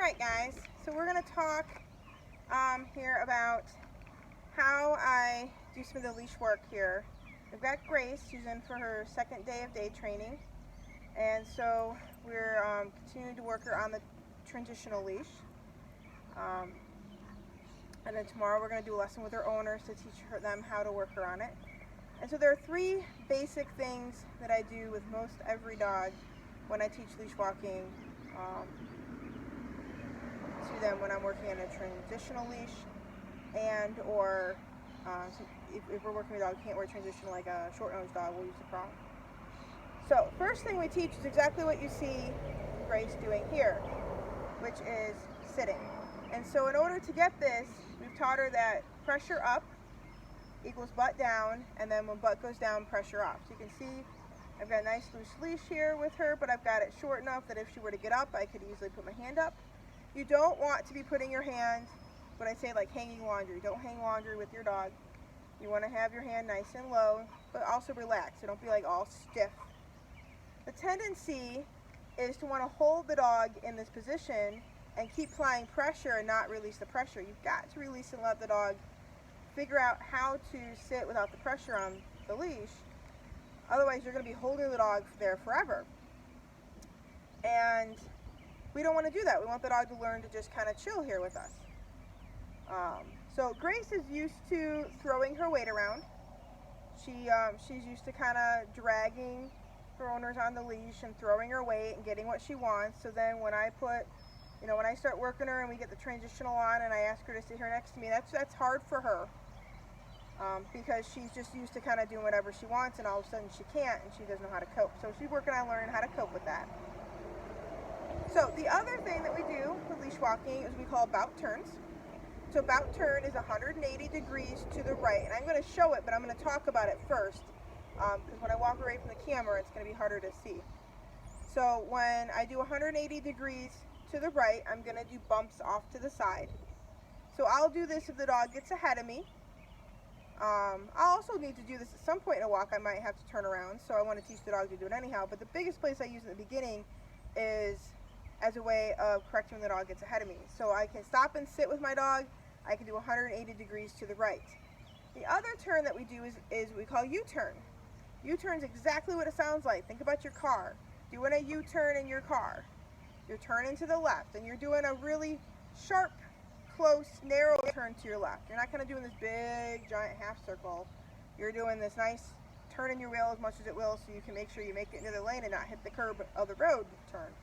Alright guys, so we're going to talk here about how I do some of the leash work here. We've got Grace, she's in for her second day of day training, and so we're continuing to work her on the transitional leash. And then tomorrow we're going to do a lesson with her owners to teach them how to work her on it. And so there are three basic things that I do with most every dog when I teach leash walking to them when I'm working on a transitional leash, and or if we're working with a dog who can't wear transitional, like a short-nosed dog, we'll use the prong. So first thing we teach is exactly what you see Grace doing here, which is sitting. And so in order to get this, we've taught her that pressure up equals butt down, and then when butt goes down, pressure up. So you can see I've got a nice loose leash here with her, but I've got it short enough that if she were to get up, I could easily put my hand up. You don't want to be putting your hand, what I say, like hanging laundry. Don't hang laundry with your dog. You want to have your hand nice and low, but also relaxed, so don't be like all stiff. The tendency is to want to hold the dog in this position and keep applying pressure and not release the pressure. You've got to release and let the dog figure out how to sit without the pressure on the leash. Otherwise, you're going to be holding the dog there forever. And we don't want to do that. We want the dog to learn to just kind of chill here with us. So Grace is used to throwing her weight around. She's used to kind of dragging her owners on the leash and throwing her weight and getting what she wants. So then when I when I start working her and we get the transitional on and I ask her to sit here next to me, that's hard for her. Because she's just used to kind of doing whatever she wants, and all of a sudden she can't, and she doesn't know how to cope. So she's working on learning how to cope with that. So the other thing that we do with leash walking is we call bout turns. So bout turn is 180 degrees to the right, and I'm going to show it, but I'm going to talk about it first, because when I walk away from the camera, it's going to be harder to see. So when I do 180 degrees to the right, I'm going to do bumps off to the side. So I'll do this if the dog gets ahead of me. I'll also need to do this at some point in a walk. I might have to turn around, so I want to teach the dog to do it anyhow. But the biggest place I use in the beginning is as a way of correcting when the dog gets ahead of me. So I can stop and sit with my dog. I can do 180 degrees to the right. The other turn that we do is what we call U-turn. U-turn is exactly what it sounds like. Think about your car. Doing a U-turn in your car. You're turning to the left, and you're doing a really sharp, close, narrow turn to your left. You're not kind of doing this big, giant half circle. You're doing this nice turn in your wheel as much as it will, so you can make sure you make it into the lane and not hit the curb of the road turn.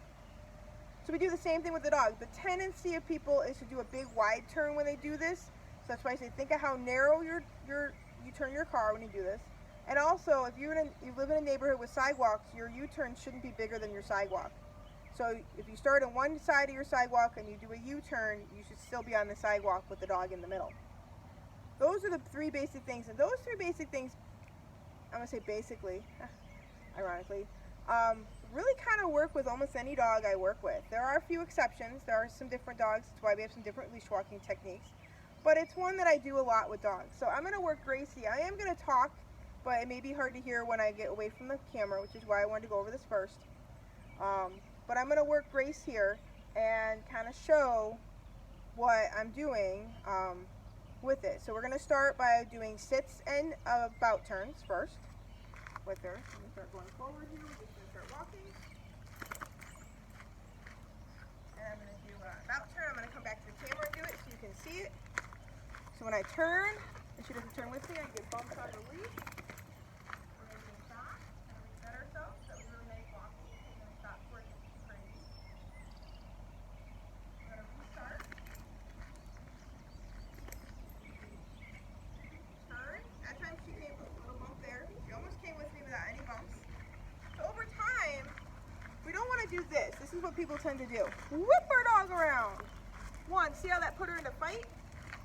So we do the same thing with the dog. The tendency of people is to do a big wide turn when they do this. So that's why I say think of how narrow you turn your car when you do this. And also, if you live in a neighborhood with sidewalks, your U-turn shouldn't be bigger than your sidewalk. So if you start on one side of your sidewalk and you do a U-turn, you should still be on the sidewalk with the dog in the middle. Those are the three basic things. And those three basic things, I'm going to say basically, ironically, really kind of work with almost any dog I work with. There are a few exceptions. There are some different dogs. That's why we have some different leash walking techniques. But it's one that I do a lot with dogs. So I'm going to work Gracie. I am going to talk, but it may be hard to hear when I get away from the camera, which is why I wanted to go over this first. But I'm going to work Grace here and kind of show what I'm doing with it. So we're going to start by doing sits and bout turns first with her. I'm going to start going forward here. We're just going to start walking. And I'm going to do a bout turn. I'm going to come back to the camera and do it so you can see it. So when I turn, and she doesn't turn with me, I get bumped on the leash. We're going to stop and reset ourselves. That was really nice walking. We're going to stop before it gets too crazy. We're going to restart. Turn. That time she came with a little bump there. She almost came with me without any bumps. So over time, we don't want to do this. This is what people tend to do. Whip our dog around. One, see how that put her in a fight?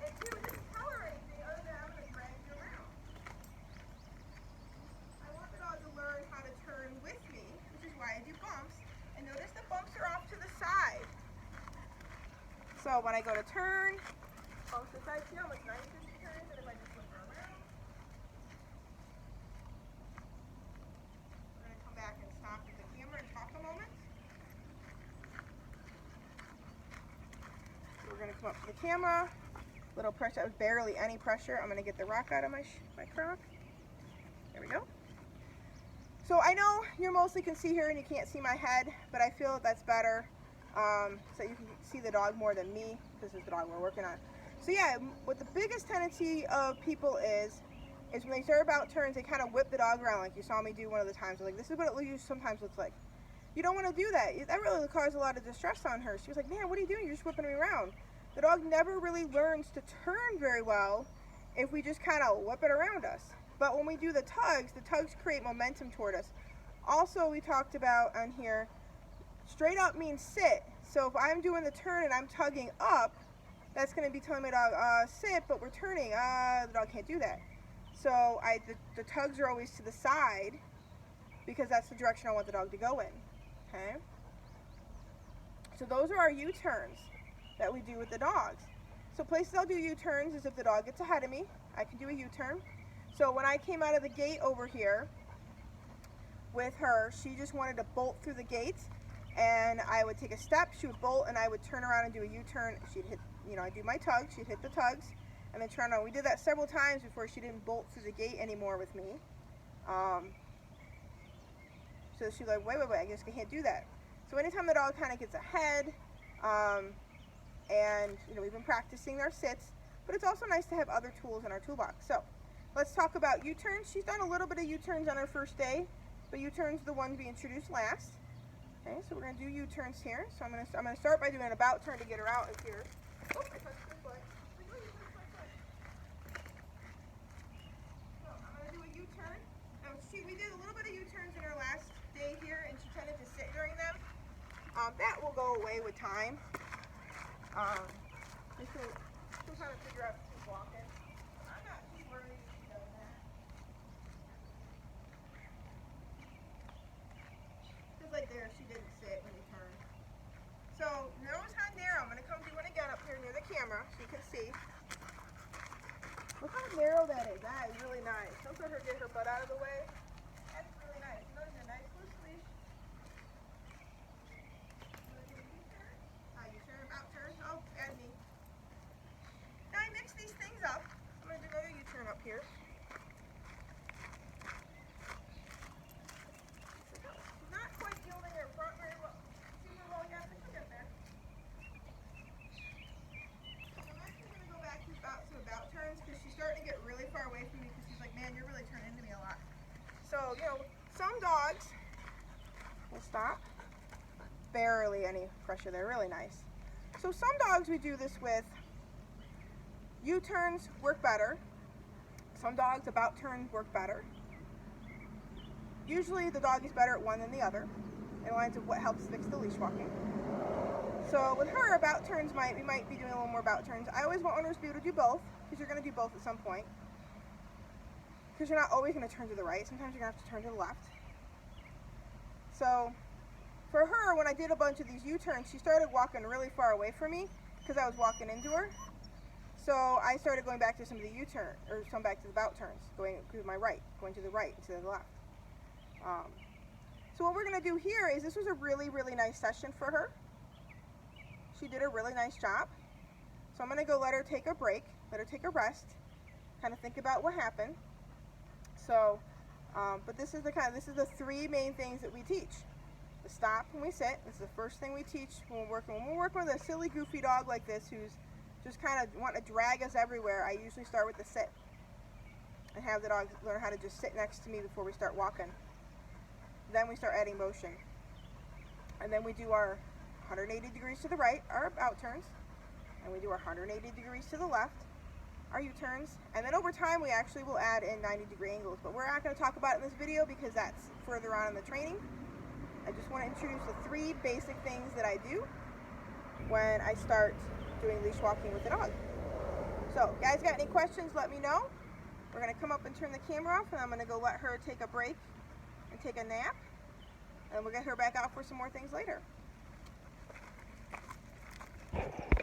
And two, it doesn't tell her anything other than I'm going to drag you around. I want the dog to learn how to turn with me, which is why I do bumps. And notice the bumps are off to the side. So when I go to turn, bumps to the side, see how much nicer she turns than if I just flip her around. We're going to come back and stop at the camera and talk a moment. come up to the camera. Little pressure, that was barely any pressure. I'm gonna get the rock out of my crock. There we go. So I know you mostly can see here and you can't see my head, but I feel that's better so you can see the dog more than me. This is the dog we're working on. So yeah, what the biggest tendency of people is when they start about turns, they kind of whip the dog around like you saw me do one of the times. Like, this is what it sometimes looks like. You don't want to do that. That really caused a lot of distress on her. She was like, man, what are you doing? You're just whipping me around. The dog never really learns to turn very well if we just kind of whip it around us. But when we do the tugs create momentum toward us. Also, we talked about on here, straight up means sit. So if I'm doing the turn and I'm tugging up, that's going to be telling my dog, sit, but we're turning. The dog can't do that. So the tugs are always to the side because that's the direction I want the dog to go in. Okay? So those are our U-turns that we do with the dogs. So places I'll do U-turns is if the dog gets ahead of me, I can do a U-turn. So when I came out of the gate over here with her, she just wanted to bolt through the gate, and I would take a step, she would bolt, and I would turn around and do a U-turn. She'd hit, I'd do my tugs, she'd hit the tugs, and then turn around. We did that several times before she didn't bolt through the gate anymore with me. So she's like, wait, I just can't do that. So anytime the dog kind of gets ahead, and we've been practicing our sits, but it's also nice to have other tools in our toolbox. So let's talk about U-turns. She's done a little bit of U-turns on her first day, but U-turns are the ones we introduced last. Okay, so we're gonna do U-turns here. So I'm gonna start by doing an about turn to get her out of here. Oh, I touched my foot. So I'm gonna do a U-turn. Now we did a little bit of U-turns in her last day here, and she tended to sit during them. That will go away with time. Just to kind of figure out if she's walking. I'm not too worried if she does that. Just like there, she didn't sit when you turned. So nose on narrow. I'm going to come do one again up here near the camera so you can see. Look how narrow that is. That is really nice. Don't let her get her butt out of the way. That's really nice. Notice a nice loose leash. U-turn, about turn. Oh, and me. Now I mix these things up. I'm going to do another U-turn up here. She's not quite yielding her front very well. Super well yet, but she'll get there. So I'm actually going to go back to about turns because she's starting to get really far away from me because she's like, man, you're really turning into me a lot. So, some dogs will stop. Barely any pressure there, really nice. So some dogs we do this with. U-turns work better. Some dogs about turns work better. Usually the dog is better at one than the other. It aligns with what helps fix the leash walking. So with her, about turns we might be doing a little more about turns. I always want owners to be able to do both because you're going to do both at some point. Because you're not always going to turn to the right. Sometimes you're going to have to turn to the left. So for her, when I did a bunch of these U-turns, she started walking really far away from me because I was walking into her. So I started going back to some of the U-turn, or some back to the about turns, going to my right, going to the right instead of the left. So what we're going to do here is, this was a really, really nice session for her. She did a really nice job. So I'm going to go let her take a break, let her take a rest, kind of think about what happened. So, but this is the three main things that we teach. The stop when we sit. This is the first thing we teach when we're working with a silly, goofy dog like this who's just kind of wanting to drag us everywhere. I usually start with the sit and have the dog learn how to just sit next to me before we start walking. Then we start adding motion. And then we do our 180 degrees to the right, our about turns. And we do our 180 degrees to the left, our U-turns. And then over time, we actually will add in 90-degree angles. But we're not going to talk about it in this video because that's further on in the training. I just want to introduce the three basic things that I do when I start doing leash walking with the dog. So, guys, got any questions, let me know. We're going to come up and turn the camera off, and I'm going to go let her take a break and take a nap. And we'll get her back out for some more things later.